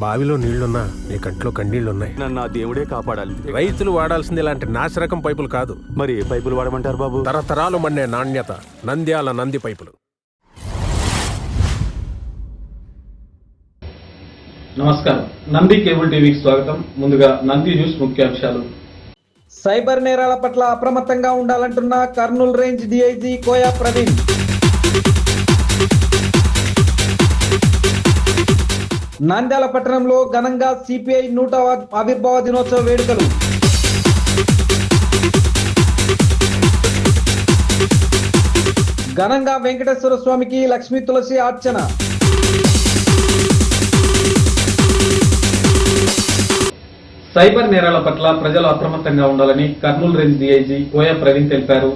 బావిలో నీళ్లున్నా నీ కంట్లో కన్నీళ్లున్నాయి. నన్ను ఆ దేవుడే కాపాడాలి. రైతులు వాడాల్సింది ఇలాంటి నాసిరకం పైపులు కాదు. మరి ఏ పైపులు వాడమంటారు బాబు? తరతరాలు మన్నే నాణ్యత నంద్యాల నంది పైపులు. నమస్కారం, నంది కేబుల్ టీవీకి స్వాగతం. ముందుగా నంది న్యూస్ ముఖ్యాంశాలు. సైబర్ నేరాల పట్ల అప్రమత్తంగా ఉండాలంటున్న కర్నూలు రేంజ్ డిఐజీ కోయా ప్రవీణ్. నంద్యాల పట్టణంలో ఘనంగా సిపిఐ 100వ ఆవిర్భావ దినోత్సవ వేడుకలు. ఘనంగా వెంకటేశ్వర స్వామికి లక్ష్మీ తులసి అర్చన. సైబర్ నేరాల పట్ల ప్రజలు అప్రమత్తంగా ఉండాలని కర్నూలు రేంజ్ డిఐజీ కోయా ప్రవీణ్ తెలిపారు.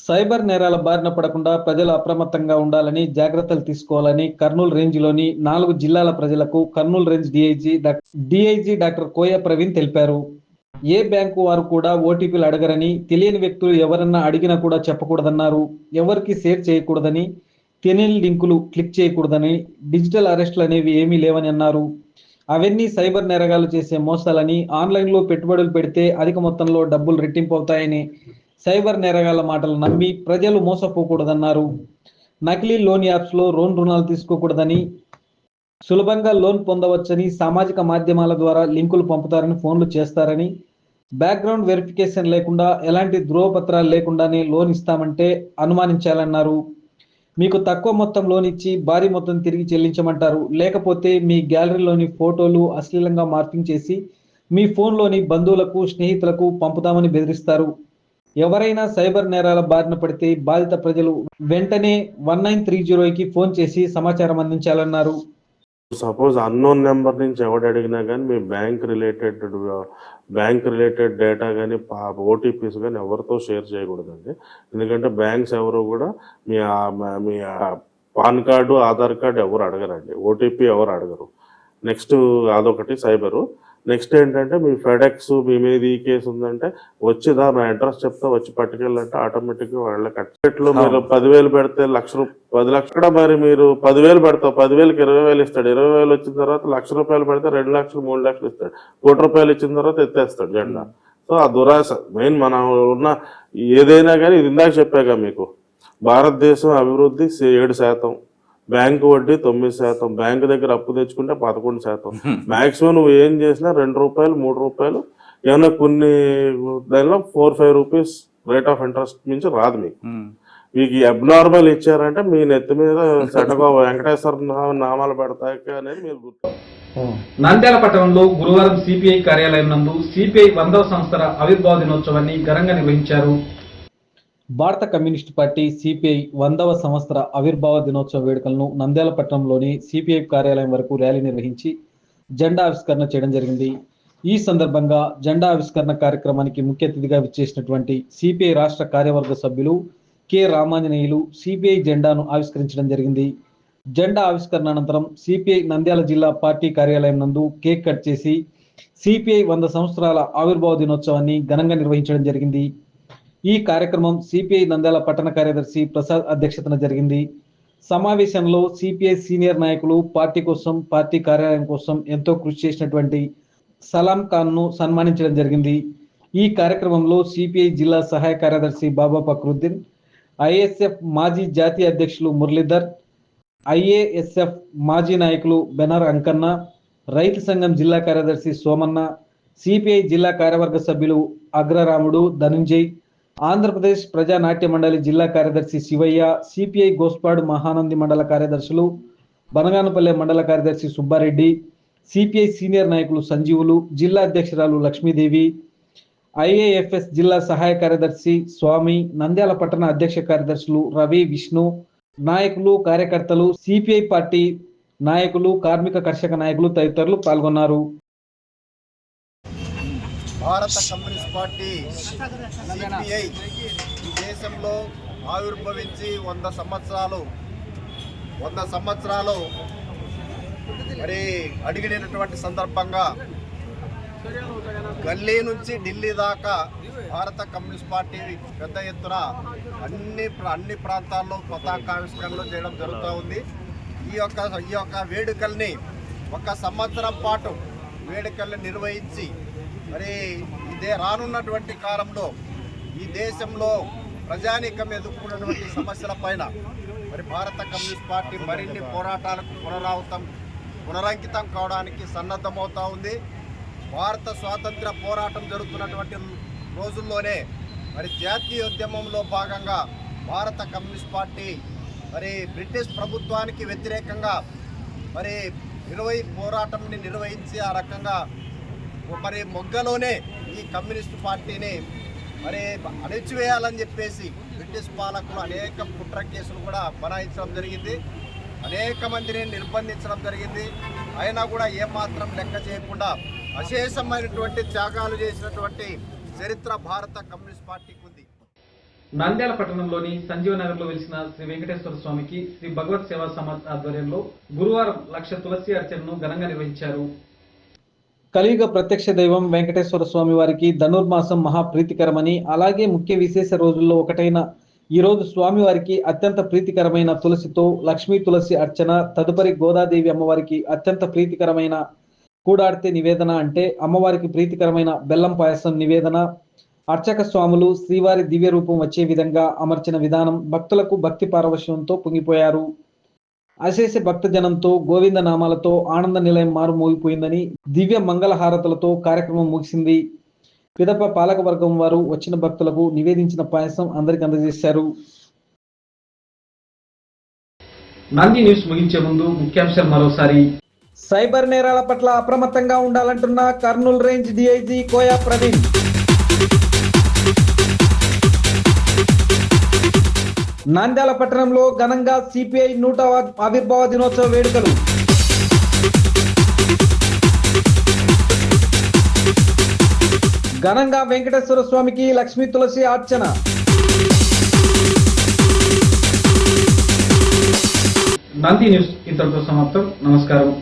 సైబర్ నేరాల బారిన పడకుండా ప్రజలు అప్రమత్తంగా ఉండాలని, జాగ్రత్తలు తీసుకోవాలని కర్నూలు రేంజ్లోని 4 జిల్లాల ప్రజలకు Kurnool range DIG doctor Koya Praveen తెలిపారు. ఏ బ్యాంకు వారు కూడా ఓటీపీలు అడగరని, తెలియని వ్యక్తులు ఎవరన్నా అడిగినా కూడా చెప్పకూడదన్నారు. ఎవరికి షేర్ చేయకూడదని, తెలియని లింకులు క్లిక్ చేయకూడదని, డిజిటల్ అరెస్టులు అనేవి ఏమీ లేవని అన్నారు. అవన్నీ సైబర్ నేరగాళ్లు చేసే మోసాలని, ఆన్లైన్లో పెట్టుబడులు పెడితే అధిక మొత్తంలో డబ్బులు రెట్టింపు అవుతాయని, సైబర్ నేరగాళ్ల మాటలు నమ్మి ప్రజలు మోసపోకూడదన్నారు. నకిలీ లోన్ యాప్స్లో లోన్ రుణాలు తీసుకోకూడదని, సులభంగా లోన్ పొందవచ్చని, సామాజిక మాధ్యమాల ద్వారా లింకులు పంపుతారని, ఫోన్లు చేస్తారని, బ్యాక్గ్రౌండ్ వెరిఫికేషన్ లేకుండా, ఎలాంటి ధృవపత్రాలు లేకుండానే లోన్ ఇస్తామంటే అనుమానించాలన్నారు. మీకు తక్కువ మొత్తం లోన్ ఇచ్చి భారీ మొత్తం తిరిగి చెల్లించమంటారు. లేకపోతే మీ గ్యాలరీలోని ఫోటోలు అశ్లీలంగా మార్పింగ్ చేసి మీ ఫోన్లోని బంధువులకు, స్నేహితులకు పంపుతామని బెదిరిస్తారు. ఎవరైనా సైబర్ నేరాల బారిన పడితే బాధిత ప్రజలు వెంటనే 1930కి ఫోన్ చేసి సమాచారం అందించాలన్నారు. సపోజ్ అన్నోన్ నెంబర్ నుంచి ఎవడు అడిగినా కానీ మీ బ్యాంక్ రిలేటెడ్ డేటా కానీ ఓటీపీస్ కానీ ఎవరితో షేర్ చేయకూడదండి. ఎందుకంటే బ్యాంక్స్ ఎవరు కూడా మీ పాన్ కార్డు, ఆధార్ కార్డు ఎవరు అడగరండి, ఓటీపీ ఎవరు అడగరు. నెక్స్ట్ అదొకటి సైబరు. నెక్స్ట్ ఏంటంటే మీ ఫెడెక్స్ మీ మీద ఈ కేసు ఉందంటే వచ్చిదా మా అడ్రస్ చెప్తా వచ్చి పట్టుకెళ్ళంటే ఆటోమేటిక్గా వాళ్ళ కట్టెట్లో మీరు 10,000 పెడితే 10 లక్షలు మరి మీరు 10,000 పెడతావు, 10,000కి 20,000 ఇస్తాడు. 20,000 వచ్చిన తర్వాత ₹1,00,000 పెడితే 2 లక్షలు 3 లక్షలు ఇస్తాడు. ₹1,00,000 ఇచ్చిన తర్వాత ఎత్తేస్తాడు జెండా. సో ఆ దురాశ మెయిన్ మనం ఉన్న ఏదైనా కానీ ఇది ఇందాక చెప్పాక మీకు భారతదేశం అభివృద్ధి 7%, బ్యాంకు వడ్డీ 9%, బ్యాంకు దగ్గర అప్పు తెచ్చుకుంటే 11%. మాక్సిమం నువ్వు ఏం చేసినా ₹2, ₹3 ఏమన్నా కొన్ని దానిలో 4-5 రూపీస్ రేట్ ఆఫ్ ఇంట్రెస్ట్ నుంచి రాదు. మీకు అబ్నార్మల్ ఇచ్చారంటే మీ నెత్తి మీద సెటగో వెంకటేశ్వర నామాలు పెడతాయి అనేది మీరు గుర్తు. నంద్యాల పట్టణంలో గురువారం సిపిఐ కార్యాలయం నందు సిపిఐ 100వ సంవత్సర ఆవిర్భావ దినోత్సవాన్ని ఘనంగా నిర్వహించారు. భారత కమ్యూనిస్టు పార్టీ సిపిఐ 100వ సంవత్సర ఆవిర్భావ దినోత్సవ వేడుకలను నంద్యాల పట్టణంలోని సిపిఐ కార్యాలయం వరకు ర్యాలీ నిర్వహించి జెండా ఆవిష్కరణ చేయడం జరిగింది. ఈ సందర్భంగా జెండా ఆవిష్కరణ కార్యక్రమానికి ముఖ్య అతిథిగా విచ్చేసినటువంటి సిపిఐ రాష్ట్ర కార్యవర్గ సభ్యులు కె రామాంజనేయులు సిపిఐ జెండాను ఆవిష్కరించడం జరిగింది. జెండా ఆవిష్కరణ అనంతరం సిపిఐ నంద్యాల జిల్లా పార్టీ కార్యాలయం నందు కేక్ కట్ చేసి సిపిఐ 100 సంవత్సరాల ఆవిర్భావ దినోత్సవాన్ని ఘనంగా నిర్వహించడం జరిగింది. ఈ కార్యక్రమం సిపిఐ నంద్యాల పట్టణ కార్యదర్శి ప్రసాద్ అధ్యక్షతన జరిగింది. సమావేశంలో సిపిఐ సీనియర్ నాయకులు పార్టీ కోసం, పార్టీ కార్యాలయం కోసం ఎంతో కృషి చేసినటువంటి సలాం ఖాన్ను సన్మానించడం జరిగింది. ఈ కార్యక్రమంలో సిపిఐ జిల్లా సహాయ కార్యదర్శి బాబా ఫక్రుద్దీన్, ఐఎస్ఎఫ్ మాజీ జాతీయ అధ్యక్షులు మురళీధర్, ఐఏఎస్ఎఫ్ మాజీ నాయకులు బెనర్ అంకన్న, రైతు సంఘం జిల్లా కార్యదర్శి సోమన్న, సిపిఐ జిల్లా కార్యవర్గ సభ్యులు అగ్రరాముడు, ధనుంజయ్, ఆంధ్రప్రదేశ్ ప్రజానాట్య మండలి జిల్లా కార్యదర్శి శివయ్య, సిపిఐ గోస్పాడు మహానంది మండల కార్యదర్శులు, బనగానపల్లె మండల కార్యదర్శి సుబ్బారెడ్డి, సిపిఐ సీనియర్ నాయకులు సంజీవులు, జిల్లా అధ్యక్షురాలు లక్ష్మీదేవి, ఐఏఎఫ్ఎస్ జిల్లా సహాయ కార్యదర్శి స్వామి, నంద్యాల పట్టణ అధ్యక్ష కార్యదర్శులు రవి, విష్ణు, నాయకులు, కార్యకర్తలు, సిపిఐ పార్టీ నాయకులు, కార్మిక కర్షక నాయకులు తదితరులు పాల్గొన్నారు. భారత కమ్యూనిస్ట్ పార్టీ సిపిఐ ఈ దేశంలో ఆవిర్భవించి 100 సంవత్సరాలు మరి అడిగినటువంటి సందర్భంగా గల్లీ నుంచి ఢిల్లీ దాకా భారత కమ్యూనిస్ట్ పార్టీ పెద్ద ఎత్తున అన్ని ప్రాంతాల్లో పతాకావిష్కరణలు చేయడం జరుగుతూ ఉంది. ఈ యొక్క వేడుకల్ని ఒక సంవత్సరం పాటు వేడుకలను నిర్వహించి మరి ఇదే రానున్నటువంటి కాలంలో ఈ దేశంలో ప్రజానీకం ఎదుర్కొన్నటువంటి సమస్యల పైన మరి భారత కమ్యూనిస్ట్ పార్టీ మరిన్ని పోరాటాలకు పునరంకితం కావడానికి సన్నద్ధమవుతా ఉంది. భారత స్వాతంత్ర పోరాటం జరుగుతున్నటువంటి రోజుల్లోనే మరి జాతీయోద్యమంలో భాగంగా భారత కమ్యూనిస్ట్ పార్టీ మరి బ్రిటిష్ ప్రభుత్వానికి వ్యతిరేకంగా మరి పోరాటంని నిర్వహించి ఆ రకంగా మరి మొగ్గలోనే ఈ కమ్యూనిస్ట్ పార్టీని మరి అణిచివేయాలని చెప్పేసి బ్రిటిష్ పాలకులు అనేక కుట్ర కేసులు కూడా బనాయించడం జరిగింది. అనేక మందిని నిర్బంధించడం జరిగింది. అయినా కూడా ఏమాత్రం లెక్క చేయకుండా అశేషమైనటువంటి త్యాగాలు చేసినటువంటి చరిత్ర భారత కమ్యూనిస్ట్ పార్టీకి ఉంది. నంద్యాల పట్టణంలోని సంజీవనగర్లో వెలిసిన శ్రీ వెంకటేశ్వర స్వామికి శ్రీ భగవత్ సేవా సమాజ్ ఆధ్వర్యంలో గురువారం 1,00,000 తులసి అర్చనను ఘనంగా నిర్వహించారు. కలియుగ ప్రత్యక్ష దైవం వెంకటేశ్వర స్వామి వారికి ధనుర్మాసం మహాప్రీతికరమని, అలాగే ముఖ్య విశేష రోజుల్లో ఒకటైన ఈ రోజు స్వామివారికి అత్యంత ప్రీతికరమైన తులసితో లక్ష్మీ తులసి అర్చన, తదుపరి గోదాదేవి అమ్మవారికి అత్యంత ప్రీతికరమైన కూడాడితే నివేదన అంటే అమ్మవారికి ప్రీతికరమైన బెల్లం పాయసం నివేదన, అర్చక స్వాములు శ్రీవారి దివ్య రూపం వచ్చే విధంగా అమర్చిన విధానం భక్తులకు భక్తి పారవశ్యంతో పొంగిపోయారు. అశేష భక్తజనంతో గోవింద నామాలతో ఆనంద నిలయం మారుమోగిపోయిందని, దివ్య మంగళహారతులతో కార్యక్రమం ముగిసింది. పిదప పాలకవర్గం వారు వచ్చిన భక్తులకు నివేదించిన పాయసం అందరికి అందజేశారు. నంది న్యూస్ ముగించే ముందు ముఖ్యాంశాలు మరోసారి. సైబర్ నేరాల పట్ల అప్రమత్తంగా ఉండాలంటున్న కర్నూలు రేంజ్ డిఐజీ కోయా ప్రవీణ్. నంద్యాల పట్టణంలో ఘనంగా సిపిఐ 100వ ఆవిర్భావ దినోత్సవ వేడుకలు. ఘనంగా వెంకటేశ్వర స్వామికి లక్ష్మీ తులసి అర్చన. నంది న్యూస్ ఇంతటితో సమాప్తం. నమస్కారం.